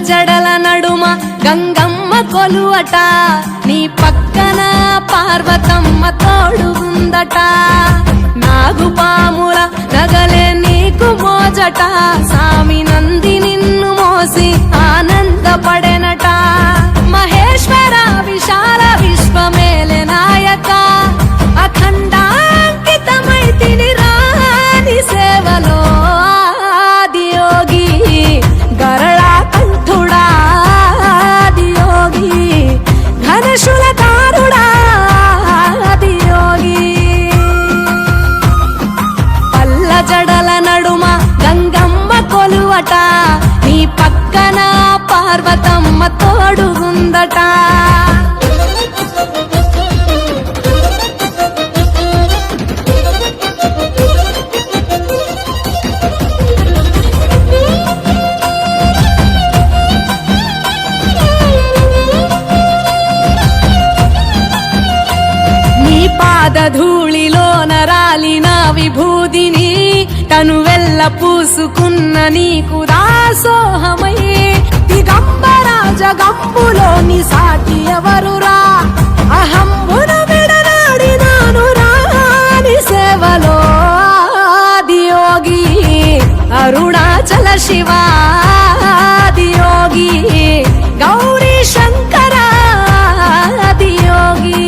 జడల నడుమ గంగమ్మ కొలువట, నీ పక్కన పార్వతమ్మ తోడుగుందట. నాగుపాముల నగలే నీకు మోజట, సామి నంది నిన్ను మోసి ఆనందపడెనట. మహేశ్వర విశాల విశ్వమేలె నాయక, అఖండాంకితమైతిని రాని సేవలో. ఆదియోగి గరళా కంఠుడా, ఆదియోగి ఘనశూలధారుడా, ఆదియోగి. పల్ల జడల నడుమ గంగమ్మ కొలువట, నీ పక్కన పార్వతమ్మ తోడుగుందట. పాదధూళిలోన రాలిన విభూదిని తనువెల్ల పూసుకున్న నీకు దాసోహమై, దిగంబర జగంబులోని సాటి ఎవరురా, అహంబున విడనాడినాను రాని సేవలో. ఆదియోగి అరుణాచల శివ, ఆదియోగి గౌరీ శంకర, ఆదియోగి.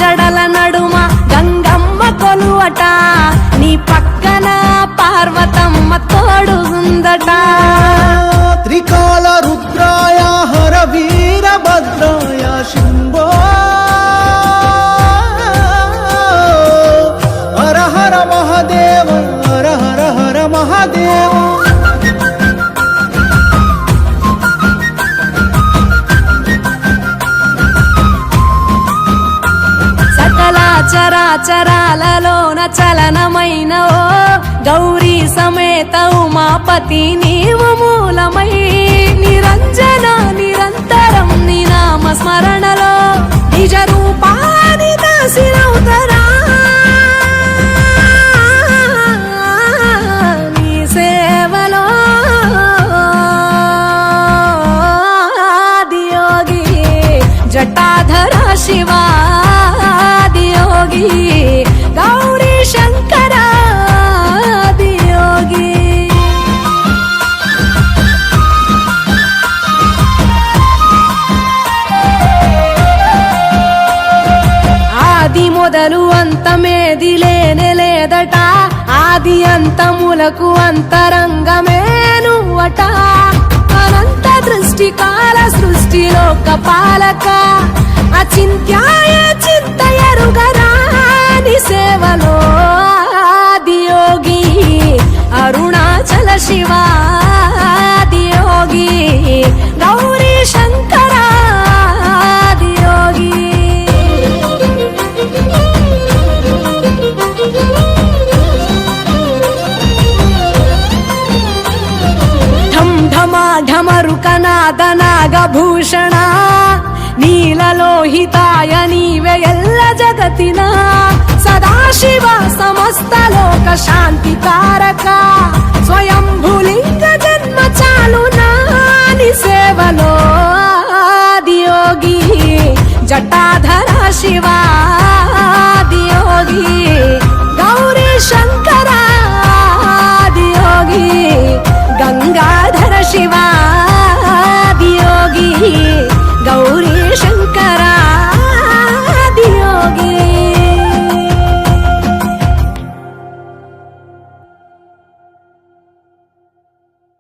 జడల నడుమ గంగమ్మ కొలువట, నీ పక్కన పార్వతమ్మ తోడుగుందట. త్రికాల రుద్రాయ హర వీరభద్రాయ శంభో, హర హర మహాదేవ, హర హర హర మహాదేవ. చరాచరాలలోన చలనమైన ఓ గౌరీ సమేత ఉమాపతి నీవు మూలమై, నిరంజన నిరంతరం నీ నామ స్మరణలో నిజ రూపాన్ని దాసినవుతరా. నీ సేవలో ఆదియోగి జటాధర శివ, ఆదియోగి గౌరీ శంకర, ఆదియోగి. ఆది మొదలు అంతమేది లేనే లేదట, ఆది అంతములకు అంతరంగమే నువ్వట. అనంత దృష్టి కాల సృష్టిలోక పాలక, అచింత్యాయ చింతయరుగరాని సేవలో. ఆదియోగి అరుణాచల శివ, ఆదియోగి గౌరీ శంకర, ఆదియోగి. ఢం ఢమా ఢమరుకనాద నాగభూషణ, నీలలోహితాయ నీవే ఎల్ల జగతిన, సదాశివ సమస్త లోక శాంతి కారక, స్వయంభులింగ జన్మ చాలు నాని సేవలో. ఆదియోగి జటాధర శివ, ఆదియోగి